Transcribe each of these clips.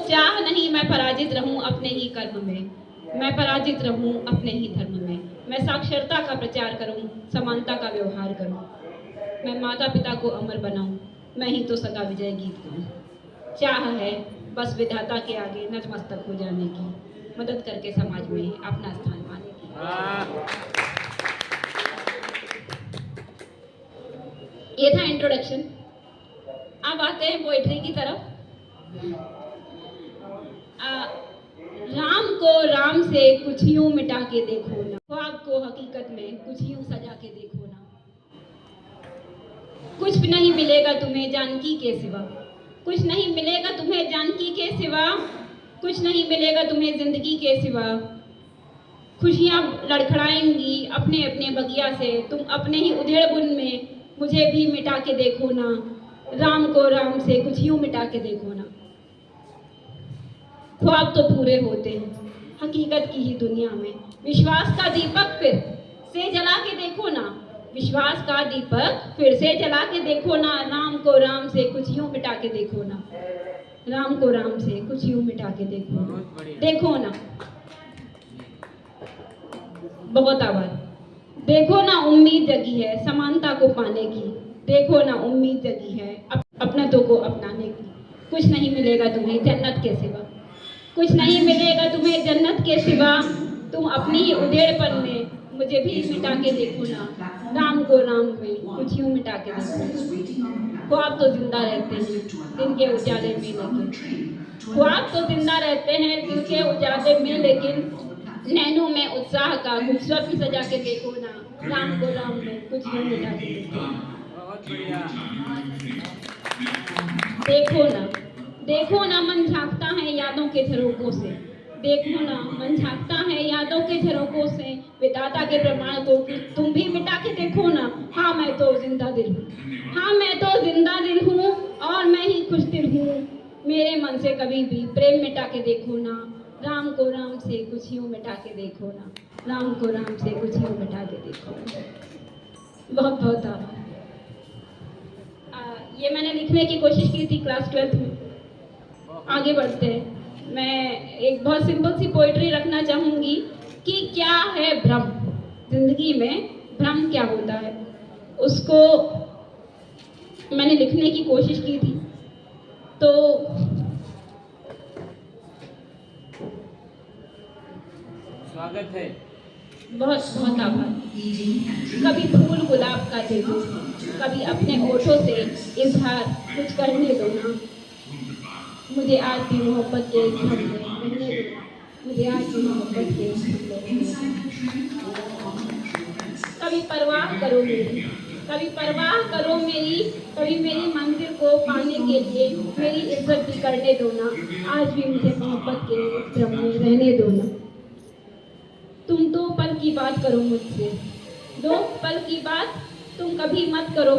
चाह नहीं मैं पराजित रहूं अपने ही कर्म में, मैं पराजित रहूं अपने ही धर्म में। मैं साक्षरता का प्रचार करूं, समानता का व्यवहार करूं। मैं माता पिता को अमर बनाऊं, मैं ही तो सदा विजय गीत गाऊं। चाह है बस विधाता के आगे नतमस्तक हो जाने की, मदद करके समाज में अपना स्थान पाने की। ये था इंट्रोडक्शन। अब आते हैं पोएट्री की तरफ। राम को राम से कुछ यूं मिटा के देखो ना, ख्वाब को हकीकत में कुछ यूं सजा के देखो ना। कुछ भी नहीं मिलेगा तुम्हें जानकी के सिवा, कुछ नहीं मिलेगा तुम्हें जानकी के सिवा, कुछ नहीं मिलेगा तुम्हें जिंदगी के सिवा। खुशियां लड़खड़ाएंगी अपने अपने बगिया से, तुम अपने ही उधेड़ बुन में मुझे भी मिटा के देखो ना। राम को राम से कुछ यूं मिटा के देखो ना। ख्वाब तो पूरे होते हैं हकीकत की ही दुनिया में, विश्वास का दीपक फिर से जला के देखो ना, विश्वास का दीपक फिर से जला के देखो ना। राम को राम से कुछ यूं मिटा के देखो ना, राम को राम से कुछ यूं मिटा के देखो ना, देखो ना। बहुत आभार। देखो ना उम्मीद जगी है समानता को पाने की, देखो ना उम्मीद जगी है अपनतों को अपनाने की। कुछ नहीं मिलेगा तुम्हें जन्नत के सिवा, कुछ नहीं मिलेगा तुम्हें जन्नत के सिवा, तुम अपनी ही उधेड़पन में मुझे भी मिटा के देखो ना। राम को राम में कुछ यूं मिटा के देखो। ख्वाब तो जिंदा रहते हैं दिन के उजाले में, लेकिन ख्वाब तो जिंदा रहते हैं दिन के उजाले में, लेकिन नैनों में उत्साह का कुछ स्वप्न सजा के देखो ना। राम को राम में कुछ यूं मिटा के देखो। देखो ना, देखो ना मन झांकता है यादों के झरोकों से, देखो ना मन झांकता है यादों के झरोकों से। विधाता के प्रमाण को तुम भी मिटा के देखो ना। हाँ मैं तो जिंदा दिल हूँ, हाँ मैं तो जिंदा दिल हूँ और मैं ही खुश दिल हूँ। मेरे मन से कभी भी प्रेम मिटा के देखो ना। राम को राम से कुछ यूं मिटा के देखो ना, राम को राम से कुछ यूं मिटा के देखो। बहुत बहुत आभार। ये मैंने लिखने की कोशिश की थी क्लास 12th में। आगे बढ़ते हैं। मैं एक बहुत सिंपल सी पोइट्री रखना चाहूँगी कि क्या है भ्रम, जिंदगी में भ्रम क्या होता है, उसको मैंने लिखने की कोशिश की थी। तो स्वागत है। बहुत बहुत आभार। कभी फूल गुलाब का दे दो, कभी अपने ओठों से इजहार कुछ करने दो ना। मुझे आज भी मोहब्बत के इस भ्रम में रहने दो ना, मुझे आज भी मोहब्बत के इस भ्रम में रहने दो। कभी परवाह करो मेरी, कभी परवाह करो मेरी, कभी मेरी मंजिल को पाने के लिए मेरी इज्जत भी करने दो ना। आज भी मुझे मोहब्बत के इस भ्रम में रहने दो ना। तुम 2 पल की बात करो मुझसे, 2 पल की बात तुम कभी मत करो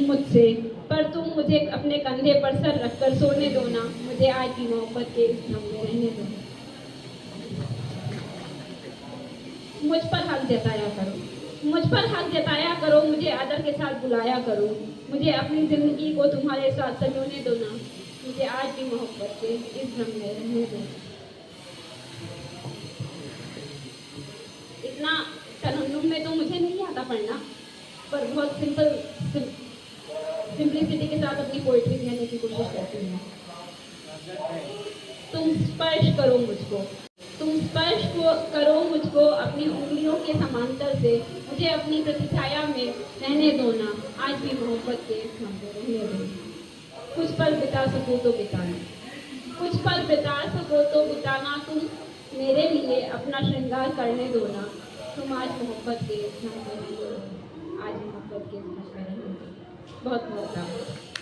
मुझसे, पर तुम मुझे अपने कंधे पर सर रखकर सोने दो ना। मुझे आज की मोहब्बत के इस भ्रम में रहने दो। मुझ पर हक जताया करो, मुझ पर हक जताया करो, मुझे आदर के साथ बुलाया करो। मुझे अपनी जिंदगी को तुम्हारे साथ संजोने दो ना। मुझे आज भी मोहब्बत के इस भ्रम में रहने दो। इतना तरन्नुम में तो मुझे नहीं आता पढ़ना, पर बहुत सिंपलिसिटी के साथ अपनी पोइट्री कहने की कोशिश करती हूँ। तुम स्पर्श करो मुझको, तुम स्पर्श करो मुझको अपनी उंगलियों के समांतर से। मुझे अपनी प्रतिछाया में रहने दो ना। आज भी मोहब्बत के इस भ्रम में रहने दो। कुछ पल बिता सको तो बिताना, कुछ पल बिता सको तो बिताना। तुम मेरे लिए अपना श्रृंगार करने दो ना। तुम आज मोहब्बत के इस भ्रम में रहने दो, आज मोहब्बत के इस भ्रम में रहने दो। बहुत बहुत धन्यवाद।